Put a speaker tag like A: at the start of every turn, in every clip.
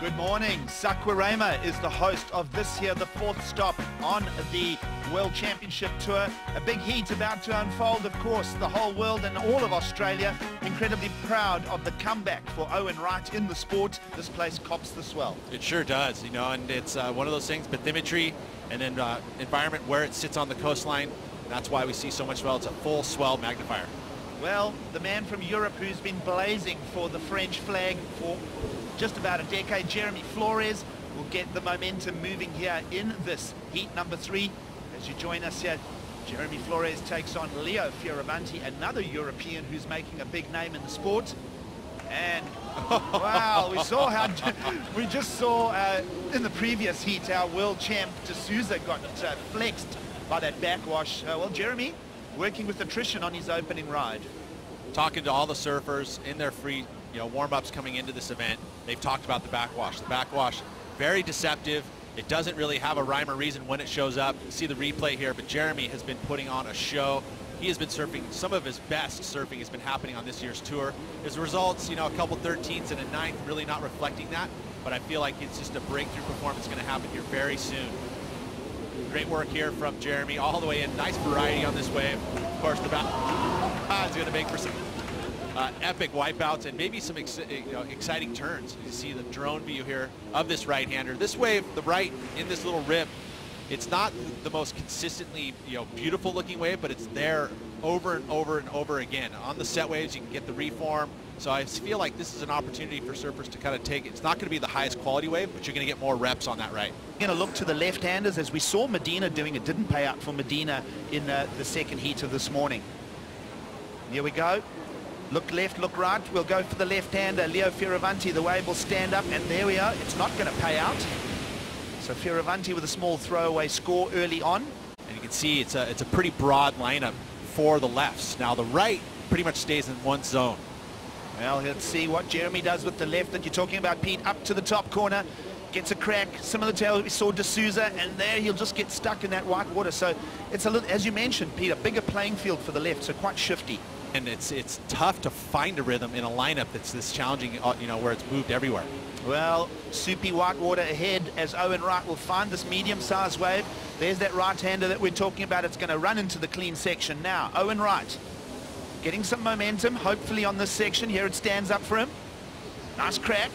A: Good morning. Saquarema is the host of this here, the fourth stop on the World Championship Tour. A big heat about to unfold, of course. The whole world and all of Australia incredibly proud of the comeback for Owen Wright in the sport. This place cops the swell.
B: It sure does, you know, and it's one of those things, bathymetry and then environment where it sits on the coastline. That's why we see so much swell. It's a full swell magnifier.
A: Well, the man from Europe who's been blazing for the French flag for just about a decade, Jeremy Flores, will get the momentum moving here in this heat number 3. As you join us here, Jeremy Flores takes on Leo Fioravanti, another European who's making a big name in the sport. And wow, we just saw in the previous heat our world champ D'Souza got flexed by that backwash. Well, Jeremy working with attrition on his opening ride.
B: Talking to all the surfers in their free, warm-ups coming into this event, they've talked about the backwash. The backwash, very deceptive. It doesn't really have a rhyme or reason when it shows up. You see the replay here, but Jeremy has been putting on a show. He has been surfing, some of his best surfing has been happening on this year's tour. His results, a couple 13ths and a 9th, really not reflecting that, but I feel like it's just a breakthrough performance going to happen here very soon. Great work here from Jeremy all the way in. Nice variety on this wave. Of course, the back is going to make for some epic wipeouts and maybe some exciting turns. You see the drone view here of this right-hander. This wave, the right in this little rip, it's not the most consistently beautiful looking wave, but it's there over and over and over again. On the set waves, you can get the reform. So I feel like this is an opportunity for surfers to kind of take it. It's not going to be the highest quality wave, but you're going to get more reps on that right.
A: Going to look to the left-handers as we saw Medina doing. It didn't pay out for Medina in the second heat of this morning. Here we go. Look left, look right. We'll go for the left-hander. Leo Fioravanti, the wave will stand up, and there we are. It's not going to pay out. So Fioravanti with a small throwaway score early on.
B: And you can see it's a pretty broad lineup for the lefts. Now the right pretty much stays in one zone.
A: Well, let's see what Jeremy does with the left that you're talking about, Pete. Up to the top corner, gets a crack, similar to how we saw D'Souza, and there he'll just get stuck in that white water. So it's a little, as you mentioned, Pete, a bigger playing field for the left, so quite shifty.
B: And it's tough to find a rhythm in a lineup that's this challenging, where it's moved everywhere.
A: Well, soupy white water ahead as Owen Wright will find this medium-sized wave. There's that right-hander that we're talking about. It's going to run into the clean section now. Owen Wright getting some momentum, hopefully, on this section. Here it stands up for him. Nice crack.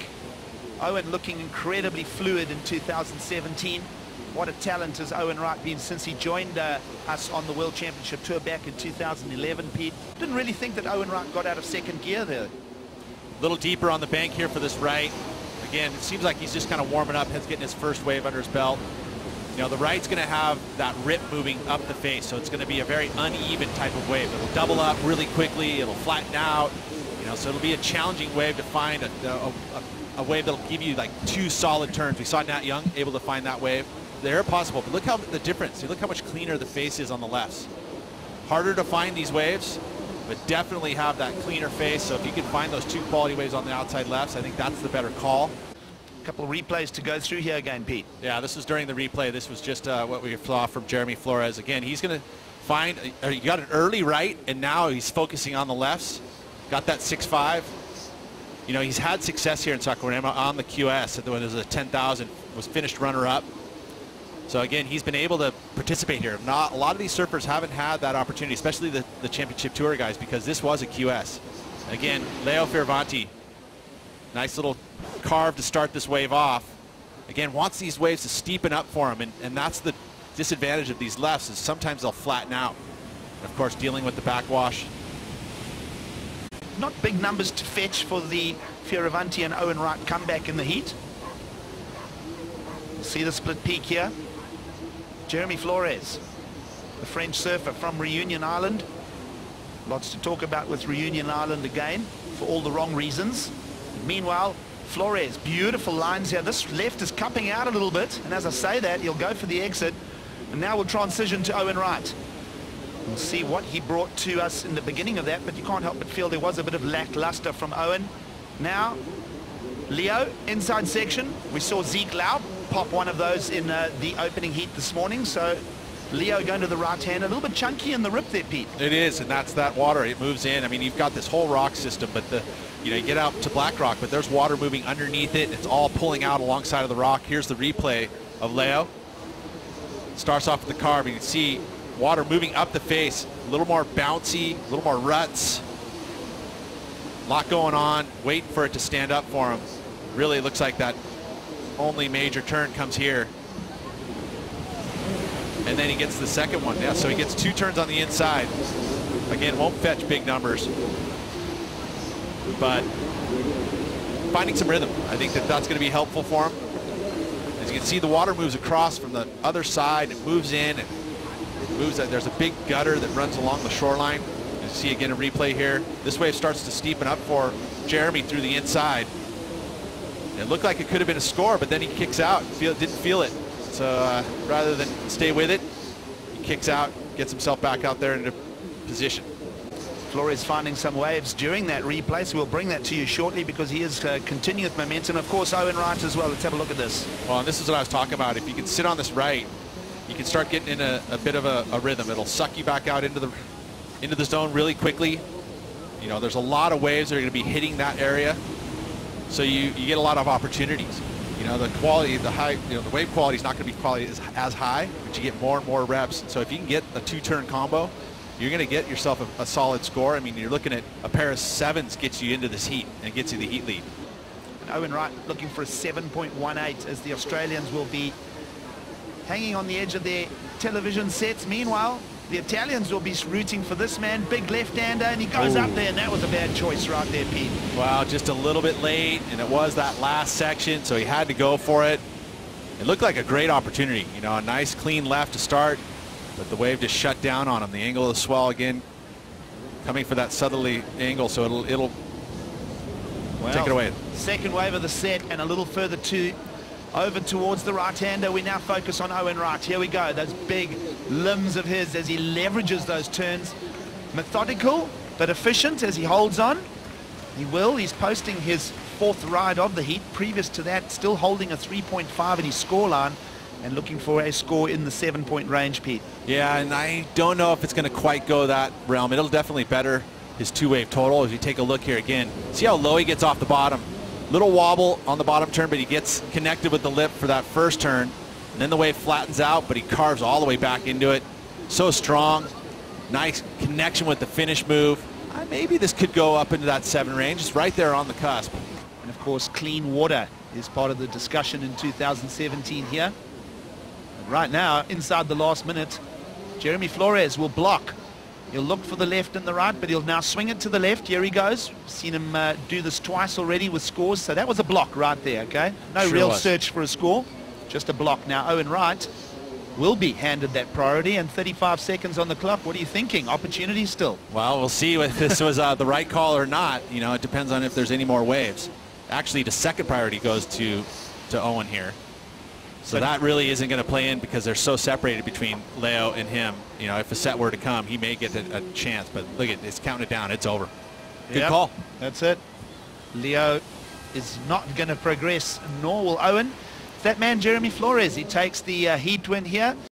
A: Owen looking incredibly fluid in 2017. What a talent has Owen Wright been since he joined us on the World Championship Tour back in 2011, Pete. Didn't really think that Owen Wright got out of second gear there.
B: A little deeper on the bank here for this right. Again, it seems like he's just kind of warming up, he's getting his first wave under his belt. The right's going to have that rip moving up the face, so it's going to be a very uneven type of wave. It'll double up really quickly, it'll flatten out, so it'll be a challenging wave to find a wave that'll give you like 2 solid turns. We saw Nat Young able to find that wave. They're possible, but look how the difference. Look how much cleaner the face is on the lefts. Harder to find these waves, but definitely have that cleaner face. So if you can find those 2 quality waves on the outside lefts, I think that's the better call.
A: Couple of replays to go through here again, Pete.
B: Yeah, this was during the replay. This was just what we saw from Jeremy Flores. Again, he's going to find, he got an early right, and now he's focusing on the lefts. Got that 6.5. He's had success here in Saquarema on the QS. When it was a 10,000, was finished runner-up. So again, he's been able to participate here. A lot of these surfers haven't had that opportunity, especially the Championship Tour guys, because this was a QS. Again, Leo Fioravanti, nice little carve to start this wave off. Again, wants these waves to steepen up for him, and that's the disadvantage of these lefts, is sometimes they'll flatten out. And of course, dealing with the backwash.
A: Not big numbers to fetch for the Fioravanti and Owen Wright comeback in the heat. See the split peak here. Jeremy Flores, the French surfer from Reunion Island. Lots to talk about with Reunion Island again, for all the wrong reasons. Meanwhile, Flores, beautiful lines here. This left is cupping out a little bit, and as I say that, he'll go for the exit. And now we'll transition to Owen Wright. We'll see what he brought to us in the beginning of that, but you can't help but feel there was a bit of lackluster from Owen. Now, Leo, inside section. We saw Zeke Lau pop one of those in the opening heat this morning, so Leo going to the right hand, a little bit chunky in the rip there, Pete.
B: It is, and that's that water. It moves in. I mean, you've got this whole rock system, but you know, you get out to black rock, but there's water moving underneath it. It's all pulling out alongside of the rock. Here's the replay of Leo. Starts off with the carve. You can see water moving up the face, a little more bouncy, a little more ruts. A lot going on, waiting for it to stand up for him. Really looks like that only major turn comes here. And then he gets the second one. Yeah, so he gets 2 turns on the inside. Again, won't fetch big numbers, but finding some rhythm. I think that that's going to be helpful for him. As you can see, the water moves across from the other side. It moves in and moves. There's a big gutter that runs along the shoreline. You see again a replay here. This wave starts to steepen up for Jeremy through the inside. It looked like it could have been a score, but then he kicks out. Didn't feel it. So rather than stay with it, he kicks out, gets himself back out there into position.
A: Flores finding some waves during that replay, so we'll bring that to you shortly because he is continuing with momentum. Of course, Owen Wright as well. Let's have a look at this.
B: Well, and this is what I was talking about. If you can sit on this right, you can start getting in a bit of a rhythm. It'll suck you back out into the zone really quickly. You know, there's a lot of waves that are going to be hitting that area, so you get a lot of opportunities. You know, the quality, the wave quality is not going to be quality as high, but you get more and more reps. So if you can get a 2-turn combo, you're going to get yourself a solid score. I mean, you're looking at a pair of 7s gets you into this heat and gets you the heat lead.
A: Owen Wright looking for a 7.18 as the Australians will be hanging on the edge of their television sets. Meanwhile, the Italians will be rooting for this man, big left-hander, and he goes up there, and that was a bad choice right there, Pete.
B: Wow, just a little bit late, and it was that last section, so he had to go for it. It looked like a great opportunity, you know, a nice clean left to start, but the wave just shut down on him. The angle of the swell again coming for that southerly angle, so it'll take it away.
A: Second wave of the set, and a little further over towards the right-hander. We now focus on Owen Wright. Here we go. Those big limbs of his as he leverages those turns. Methodical, but efficient as he holds on. He's posting his 4th ride of the heat. Previous to that, still holding a 3.5 in his scoreline and looking for a score in the 7-point range, Pete.
B: Yeah, and I don't know if it's going to quite go that realm. It'll definitely better his 2-wave total. As you take a look here again, see how low he gets off the bottom. Little wobble on the bottom turn, but he gets connected with the lip for that first turn, and then the wave flattens out, but he carves all the way back into it. So strong, nice connection with the finish move. Maybe this could go up into that 7 range. It's right there on the cusp.
A: And of course, clean water is part of the discussion in 2017 here. And right now, inside the last minute, Jeremy Flores will block. He'll look for the left and the right, but he'll now swing it to the left. Here he goes. Seen him do this twice already with scores, so that was a block right there, okay? No real search for a score, just a block. Now, Owen Wright will be handed that priority, and 35 seconds on the clock. What are you thinking? Opportunity still?
B: Well, we'll see if this was the right call or not. You know, it depends on if there's any more waves. Actually, the second priority goes to Owen here. So that really isn't going to play in because they're so separated between Leo and him. You know, if a set were to come, he may get a chance. But look at it's counting it down. It's over. Good call.
A: That's it. Leo is not going to progress, nor will Owen. That man, Jeremy Flores, he takes the heat win here.